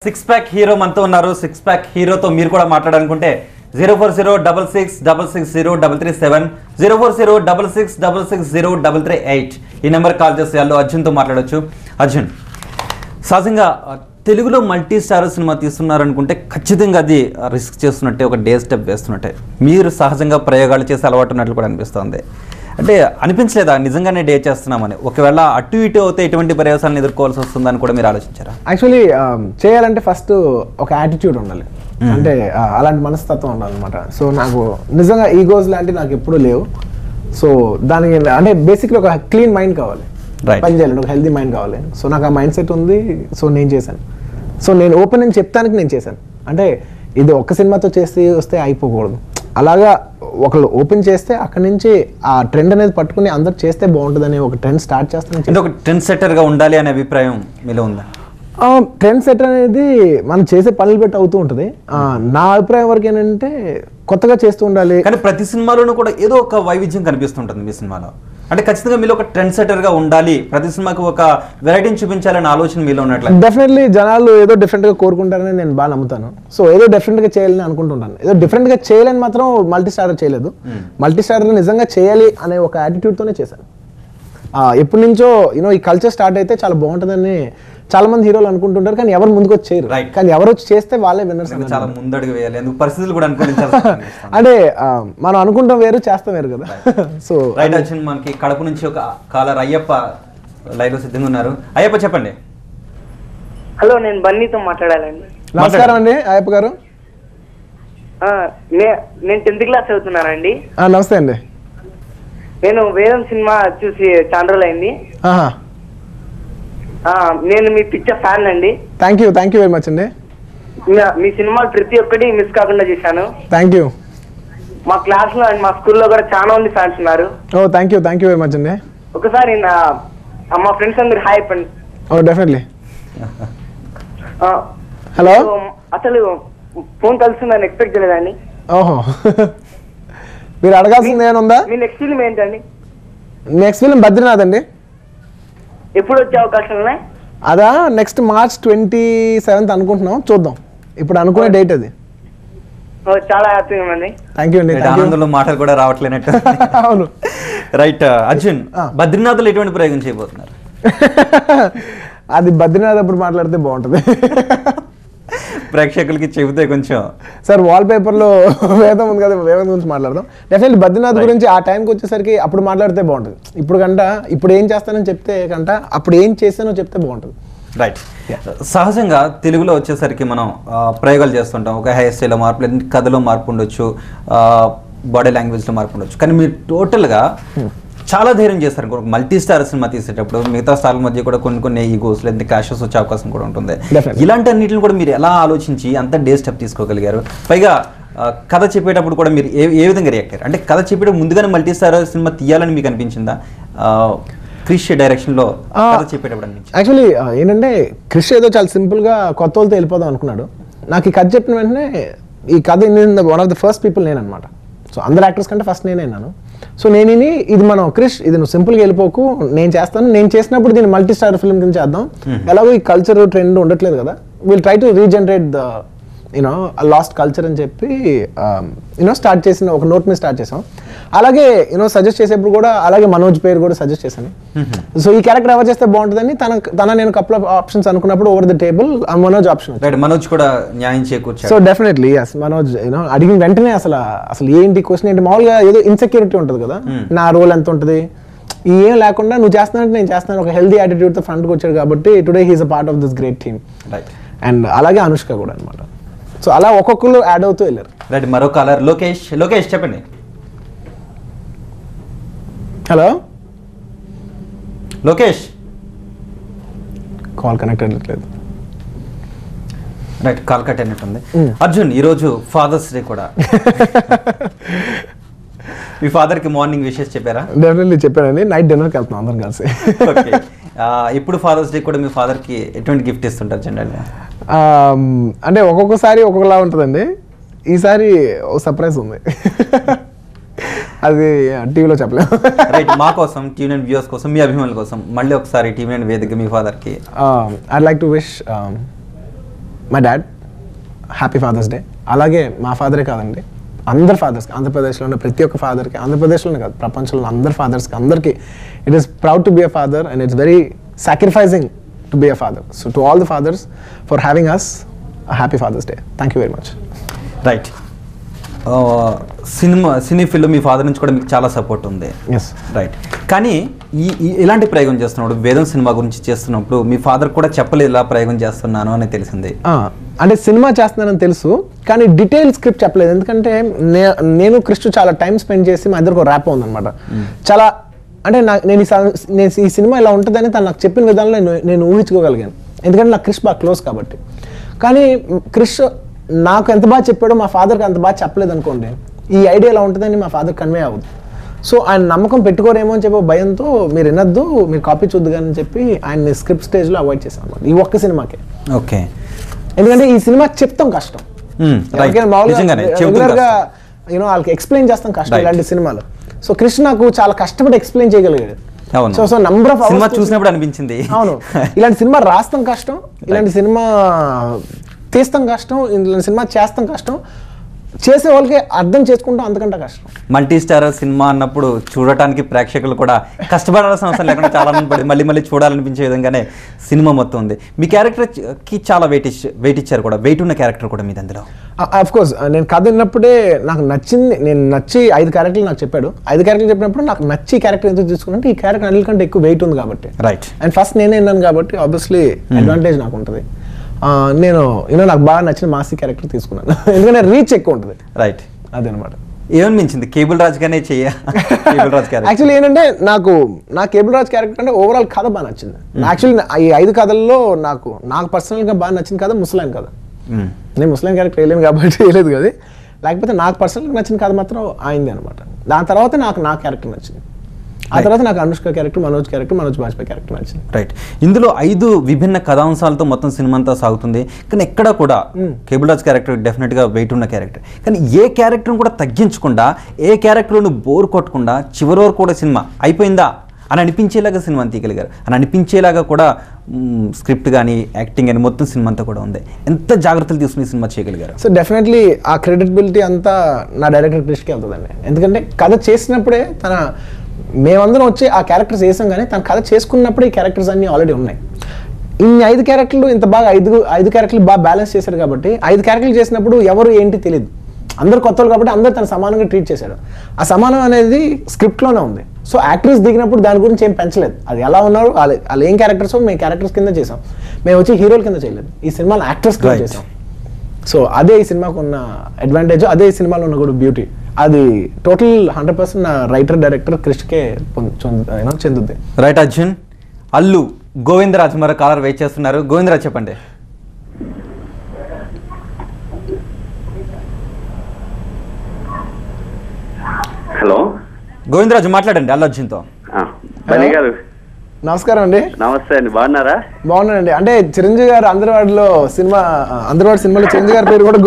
Six pack hero మనతో ఉన్నారు. Six pack హీరోతో మీరు కూడా మాట్లాడాలనుకుంటే 04066660337 04066660338 ఈ నెంబర్ కాల్ చేసి అల్లు అర్జున్తో మాట్లాడొచ్చు. అర్జున్, సహజంగా తెలుగులో మల్టీ స్టార్ సినిమా తీస్తున్నారనుకుంటే ఖచ్చితంగా అది రిస్క్ చేస్తున్నట్టే, ఒక డే స్టెప్ వేస్తున్నట్టే. మీరు సహజంగా ప్రయోగాలు చేసి అలవాటు ఉన్నట్లు కూడా అనిపిస్తుంది. అంటే అనిపించలేదా నిజంగానే డే చేస్తున్నామని? ఒకవేళ అటు ఇటు అయితే ఎటువంటి ప్రయోగాలను ఎదుర్కోవాల్సి వస్తుందని కూడా మీరు ఆలోచించారా? యాక్చువల్లీ చేయాలంటే ఫస్ట్ ఒక యాటిట్యూడ్ ఉండాలి, అంటే అలాంటి మనస్తత్వం ఉండాలన్నమాట. సో నాకు నిజంగా ఈగోస్ లాంటివి నాకు ఎప్పుడూ లేవు. సో దానికి అంటే బేసిక్లీ ఒక క్లీన్ మైండ్ కావాలి, పని చేయాలంటే ఒక హెల్తీ మైండ్ కావాలి. సో నాకు ఆ మైండ్ సెట్ ఉంది. సో నేను చేశాను. సో నేను ఓపెన్ అని చెప్తానికి నేను చేశాను. అంటే ఇది ఒక్క సినిమాతో చేసి వస్తే అయిపోకూడదు. అలాగా ఒకళ్ళు ఓపెన్ చేస్తే అక్కడి నుంచి ఆ ట్రెండ్ అనేది పట్టుకుని అందరు చేస్తే బాగుంటుందని ఒక ట్రెండ్ స్టార్ట్ చేస్తాను. ఒక ట్రెండ్ సెట్టర్గా ఉండాలి అనే అభిప్రాయం మీలో ఉందా? ట్రెండ్ సెటర్ అనేది మనం చేసే పనులు పెట్టి అవుతూ ఉంటుంది. నా అభిప్రాయం వరకు ఏంటంటే కొత్తగా చేస్తూ ఉండాలి. కానీ ప్రతి సినిమాలోనూ కూడా ఏదో ఒక వైవిధ్యం కనిపిస్తుంటుంది మీ సినిమాలో. అంటే ఖచ్చితంగా మీలో ఒక ట్రెండ్ సెటర్గా ఉండాలి, ప్రతి సినిమాకి ఒక వెరైటీని చూపించాలనే ఆలోచన మీలో ఉన్నట్లు. డెఫినెట్లీ జనాలు ఏదో డిఫరెంట్గా కోరుకుంటారని నేను బాగా నమ్ముతాను. సో ఏదో డిఫరెంట్గా చేయాలని అనుకుంటుంటాను. ఏదో డిఫరెంట్గా చేయాలని మాత్రం మల్టీ స్టారర్ చేయలేదు. మల్టీ స్టారర్ నిజంగా చేయాలి అనే ఒక యాటిట్యూడ్తోనే చేశాను. ఎప్పటి నుంచో ఈ కల్చర్ స్టార్ట్ అయితే చాలా బాగుంటుందని చాలా మంది హీరోలు అనుకుంటుంటారు, కానీ ఎవరు ముందుకు వచ్చి చేయరు. కానీ ఎవరు వచ్చి చేస్తే వాళ్ళే విన్నర్స్. చాలా ముందడుగు వేయాలి, ఎందుకు పరిస్థితులు కూడా అనుకూలించాలి. అంటే మనం అనుకుంటాం వేరు, చేస్తాం వేరు కదా. సో రైట్ అర్జున్, మనకి కడప నుంచి ఒక కాలర్ అయ్యప్ప లైవ్ లో సిద్ధంగా ఉన్నారు. అయ్యప్ప చెప్పండి. హలో, నేను బన్నీతో మాట్లాడాలండి. నమస్కారం అండి అయ్యప్ప గారు. నేను 10th క్లాస్ చదువుతున్నానండి. నమస్తే అండి. నేను వేదం సినిమా చూసి చాలా రోజులు అయింది. నేను మీ పిక్చర్ ఫ్యాన్ అండి. థ్యాంక్ యూ వెరీ మచ్ అండి. మీ సినిమాలు ప్రతి ఒక్కటి మిస్ కాకుండా చేశాను. Thank you. మా క్లాస్ లో అండ్ మా స్కూల్లో కూడా చాలా మంది ఫ్యాన్స్ ఉన్నారు. థ్యాంక్ యూ వెరీ మచ్ అండి. ఒకసారి మా ఫ్రెండ్స్ అందరు హాయ్ చెప్పండి. డెఫినెట్లీ. హలో. అసలు ఫోన్ కలుస్తుందని ఎక్స్పెక్ట్ చేయలేదండి. ఓహో, మీరు అడగాల్సింది ఏమన్నా? మీ నెక్స్ట్ ఫిల్మ్ ఏంటండి? నెక్స్ట్ ఫిల్మ్ బద్రీనాథ్ అండి. ఎప్పుడు వచ్చే అవకాశాలు ఉన్నాయి? అదా నెక్స్ట్ March 27th అనుకుంటున్నాం, చూద్దాం. ఇప్పుడు అనుకునే డేట్ అది. చాలా హ్యాపీగా ఉంది. థ్యాంక్ యూ అండి. ఆనందంలో మాటలు కూడా రావట్లేనట్టు. అవును. రైట్ అర్జున్, బద్రీనాథ్లో ఎటువంటి ప్రయోగం చేయబోతున్నారు? అది బద్రీనాథ్ అప్పుడు మాట్లాడితే బాగుంటుంది. ప్రేక్షకులకి చెబితే కొంచెం. సార్ వాల్ పేపర్లో వేదం ఉంది కదా, వేదం గురించి మాట్లాడదాం. డెఫినెట్లీ బద్రీనాథ్ గురించి ఆ టైంకి వచ్చేసరికి అప్పుడు మాట్లాడితే బాగుంటుంది. ఇప్పుడు ఇప్పుడు ఏం చేస్తానని చెప్తే అప్పుడు ఏం చేస్తానో చెప్తే బాగుంటుంది. రైట్. సహజంగా తెలుగులో వచ్చేసరికి మనం ప్రయోగాలు చేస్తుంటాం. ఒక హెయిర్ స్టైల్లో మార్పు, లేదు కథలో మార్పు ఉండొచ్చు, బాడీ లాంగ్వేజ్లో మార్పు ఉండొచ్చు. కానీ మీరు టోటల్గా చాలా ధైర్యం చేస్తారు. మల్టీ స్టార్ సినిమా తీసేటప్పుడు మిగతా స్టార్ల మధ్య కూడా కొన్ని ఈగోస్ లేదా క్లాషెస్ వచ్చే అవకాశం కూడా ఉంటుంది. ఇలాంటి అన్నింటిని కూడా మీరు ఎలా ఆలోచించి అంత డే స్టెప్ తీసుకోగలిగారు? పైగా కథ చెప్పేటప్పుడు కూడా మీరు ఏ విధంగా రియాక్ట్ అయ్యారు? అంటే కథ చెప్పేటప్పుడు ముందుగానే మల్టీ స్టార్ సినిమా తీయాలని మీకు అనిపించిందా? క్రిష్ డైరెక్షన్లో కథ చెప్పేటప్పుడు అనిపించింది? యాక్చువల్లీ ఏంటంటే క్రిష్ ఏదో చాలా సింపుల్గా కొత్త వాళ్ళతో వెళ్ళిపోదాం అనుకున్నాడు. నాకు ఈ కథ చెప్పిన వెంటనే ఈ కథ one of the first people నేను అనమాట. సో అందరు యాక్టర్స్ కంటే ఫస్ట్ నేనైనాను. సో నేను ఇది మనం క్రిష్, ఇది నువ్వు సింపుల్గా వెళ్ళిపోకు, నేను చేస్తాను, నేను చేసినప్పుడు దీన్ని మల్టీ స్టార్ ఫిల్మ్ కింద చేద్దాం. ఎలాగో ఈ కల్చర్ ట్రెండ్ ఉండట్లేదు కదా, will try to regenerate the last culture అని చెప్పి స్టార్ట్ చేసిన ఒక నోట్ మీద స్టార్ట్ చేసాం. అలాగే సజెస్ట్ చేసేప్పుడు కూడా అలాగే మనోజ్ పేరు కూడా సజెస్ట్ చేశాను. సో ఈ క్యారెక్టర్ ఎవరు చేస్తే బాగుంటుందని నేను కపుల్ ఆఫ్ ఆప్షన్స్ అనుకున్నప్పుడు over the table Manoj option. Manoj కూడా న్యాయం చేకూర్చాడు. సో డెఫినెట్లీ ఎస్, మనోజ్ అడిగిన వెంటనే అసలు ఏంటి క్వశ్చన్ ఏంటి, మామూలుగా ఏదో ఇన్సెక్యూరిటీ ఉంటుంది కదా, నా రోల్ ఎంత ఉంటుంది, ఏం లేకుండా నువ్వు చేస్తానంటే నేను చేస్తాను, ఒక హెల్దీ యాటిట్యూడ్తో ఫ్రంట్కి వచ్చాడు. కాబట్టి today he's a part of this great team. And అలాగే అనుష్క కూడా అనమాట. సో అలా ఒక్కొక్కరు యాడ్ అవుతూ వెళ్ళారు. రైట్. మరో కాలర్ లోకేష్ చెప్పండి. హలో లోకేష్. కాల్ కనెక్ట్ అవ్వట్లేదు. రైట్, కాల్ కట్ అయినట్టుంది. అర్జున్, ఈరోజు ఫాదర్స్ డే కూడా. మీ ఫాదర్కి మార్నింగ్ విషెస్ చెప్పారా? డెఫినెట్లీ చెప్పానండి. నైట్ డిన్నర్కి వెళ్తున్నాం అందరం కలిసి. ఓకే. ఇప్పుడు ఫాదర్స్ డే కూడా మీ ఫాదర్కి ఎటువంటి గిఫ్ట్ ఇస్తుంటారు జనరల్గా? అంటే ఒక్కొక్కసారి ఒక్కొక్కలా ఉంటుందండి. ఈసారి ఒక సర్ప్రైజ్ ఉంది, అది టీవీలో చెప్పలేము. రైట్. మా కోసం, టీవీ9 వ్యూవర్స్ కోసం, మీ అభిమానుల కోసం మళ్ళీ ఒకసారి టీవీ9 వేదిక మీ ఫాదర్కి I'd like to wish my dad, happy father's day. అలాగే మా ఫాదరే కాదండి, అందరు ఫాదర్స్కి, ఆంధ్రప్రదేశ్లో ఉన్న ప్రతి ఒక్క ఫాదర్కి, ఆంధ్రప్రదేశ్లోనే కాదు ప్రపంచంలో అందరు ఫాదర్స్కి అందరికీ it is proud to be a father and it's very sacrificing to be a father. So to all the fathers for having us happy father's day. Thank you very much. Right. Cine field మీ father నుంచి కూడా మీకు చాలా support ఉంది. Yes. Right. కానీ ఇలాంటి ప్రయోగం చేస్తున్నప్పుడు, వేదం సినిమా గురించి చేస్తున్నప్పుడు మీ ఫాదర్ కూడా చెప్పలేదు ఇలా ప్రయోగం చేస్తున్నాను అని తెలిసింది. అంటే సినిమా చేస్తున్నానని తెలుసు, కానీ డీటెయిల్ స్క్రిప్ట్ చెప్పలేదు. ఎందుకంటే నేను కృష్ణ చాలా టైం స్పెండ్ చేసి మా ఇద్దరికి ఒక ర్యాప్ ఉందన్నమాట. చాలా అంటే నేను ఈ సినిమా ఇలా ఉంటుందని తను నాకు చెప్పిన విధానంలో నేను ఊహించుకోగలిగాను, ఎందుకంటే నాకు క్రిష్ బాగా క్లోజ్ కాబట్టి. కానీ క్రిష్ నాకు ఎంత బాగా చెప్పాడో మా ఫాదర్కి అంత బాగా చెప్పలేదు అనుకోండి, ఈ ఐడియా ఎలా ఉంటుందని మా ఫాదర్ కన్వే అవ్వదు. సో ఆయన నమ్మకం పెట్టుకోరేమో అని చెప్పి భయంతో మీరు వినొద్దు, మీరు కాపీ చూద్దు కానీ చెప్పి ఆయన స్క్రిప్ట్ స్టేజ్లో అవాయిడ్ చేశాను అనమాట ఈ ఒక్క సినిమాకి. ఓకే. ఎందుకంటే ఈ సినిమా చెప్తాం కష్టం, రెగ్యులర్గా వాళ్ళకి ఎక్స్ప్లెయిన్ చేస్తాం కష్టం ఇలాంటి సినిమాలు. సో కృష్ణ నాకు చాలా కష్టపడి ఎక్స్ప్లెయిన్ చేయగలిగాడు. సో నంబర్ ఆఫ్ సినిమా చూసినప్పుడు అనిపించింది అవును ఇలాంటి సినిమా రాస్తాం కష్టం, ఇలాంటి సినిమా తీస్తాం కష్టం, ఇలాంటి సినిమా చేస్తాం కష్టం, చేసే వాళ్ళకి అర్థం చేసుకుంటాం అంతకంటే కష్టం. మల్టీ స్టార్ సినిమా అన్నప్పుడు చూడటానికి ప్రేక్షకులు కూడా కష్టపడాల్సిన అవసరం లేకుండా చాలా పడి మళ్ళీ మళ్ళీ చూడాలనిపించే విధంగానే సినిమా మొత్తం ఉంది. మీ క్యారెక్టర్కి చాలా వెయిట్ ఇచ్చారు కూడా, వెయిట్ ఉన్న క్యారెక్టర్ కూడా మీది అందులో. అఫ్ కోర్స్ నేను కథ విన్నప్పుడే నాకు నచ్చింది, నేను నచ్చి 5 క్యారెక్టర్లు నాకు చెప్పాడు. 5 క్యారెక్టర్లు చెప్పినప్పుడు నాకు నచ్చి క్యారెక్టర్ ఎందుకు తీసుకున్నట్టు ఈ క్యారెక్టర్ అన్నిటి కంటే ఎక్కువ వెయిట్ ఉంది కాబట్టి. రైట్. అండ్ ఫస్ట్ నేనే విన్నాను కాబట్టి ఆబ్వియస్లీ అడ్వాంటేజ్ నాకు ఉంటుంది. నేను నాకు బాగా నచ్చిన మాసి క్యారెక్టర్ తీసుకున్నాను ఎందుకంటే రీచ్ ఎక్కువ ఉంటుంది. రైట్. అదనమాట. ఏమనిపించింది కేబుల్ రాజ్ గానే కేబుల్ రాజ్ క్యారెక్టర్? యాక్చువల్లీ ఏంటంటే నా కేబుల్ రాజ్ క్యారెక్టర్ అంటే ఓవరాల్ కథ బాగా నచ్చింది. యాక్చువల్లీ ఈ 5 కథల్లో నాకు పర్సనల్గా బాగా నచ్చిన కథ ముసలాయన్ కథ. నేను ముస్లిం క్యారెక్టర్ వేయలేను కాబట్టి వేయలేదు కదా, లేకపోతే నాకు పర్సనల్గా నచ్చిన కథ మాత్రం అయింది అనమాట. దాని తర్వాత నా క్యారెక్టర్ నచ్చింది. ఆ తర్వాత నాకు అనుష్క క్యారెక్టర్, మనోజ్ బాజ్పేయి క్యారెక్టర్ నచ్చింది. రైట్. ఇందులో 5 విభిన్న కథాంశాలతో మొత్తం సినిమా అంతా సాగుతుంది. కానీ ఎక్కడ కూడా కేబుల్ రాజ్ క్యారెక్టర్ డెఫినెట్గా వెయిట్ ఉన్న క్యారెక్టర్, కానీ ఏ క్యారెక్టర్ను కూడా తగ్గించకుండా, ఏ క్యారెక్టర్ను బోర్ కొట్టకుండా చివరి వరకు కూడా సినిమా అయిపోయిందా అని అనిపించేలాగా సినిమా తీయగలిగారు. అని అనిపించేలాగా కూడా స్క్రిప్ట్ కానీ యాక్టింగ్ కానీ మొత్తం సినిమా అంతా కూడా ఉంది. ఎంత జాగ్రత్తలు తీసుకుని సినిమా చేయగలిగారు? సో డెఫినెట్లీ ఆ క్రెడిటబిలిటీ అంతా నా డైరెక్టర్ క్రిష్కి వెళ్తుందండి. ఎందుకంటే కథ చేసినప్పుడే మేమందరం వచ్చి ఆ క్యారెక్టర్స్ వేసాం, కానీ తన కథ చేసుకున్నప్పుడు ఈ క్యారెక్టర్స్ అన్నీ ఆల్రెడీ ఉన్నాయి. ఇన్ని 5 క్యారెక్టర్లు ఇంత బాగా 5 క్యారెక్టర్లు బాగా బ్యాలెన్స్ చేశారు కాబట్టి 5 క్యారెక్టర్లు చేసినప్పుడు ఎవరు ఏంటి తెలియదు, అందరు కొత్తలు కాబట్టి అందరు తన సమానంగా ట్రీట్ చేశాడు. ఆ సమానం అనేది స్క్రిప్ట్లోనే ఉంది. సో యాక్టర్స్ దిగినప్పుడు దాని గురించి ఏం పెంచలేదు, అది ఎలా ఉన్నారు వాళ్ళు ఏం క్యారెక్టర్స్ మేము క్యారెక్టర్స్ కింద చేసాం, మేము వచ్చి హీరోల కింద చేయలేదు, ఈ సినిమాలో యాక్టర్స్ కింద చేసాం. సో అదే ఈ సినిమాకు ఉన్న అడ్వాంటేజ్, అదే ఈ సినిమాలో ఉన్న కూడా బ్యూటీ. అది టోటల్ 100% నా రైటర్ డైరెక్టర్ క్రిష్కే చెందుద్ది. రైట్. అర్జున్, అల్లు గోవిందరాజ్ మరో కాలర్ వెయిట్ చేస్తున్నారు. గోవిందరాజ్ చెప్పండి. హలో గోవిందరాజు మాట్లాడండి అల్లు అర్జున్తో. గారు నమస్కారం అండి. నమస్తే అండి, బాగున్నారా? బాగున్నానండి. అంటే చిరంజీవి గారు అందరివాడిలో సినిమాలో చిరంజీవి గారి పేరు కూడా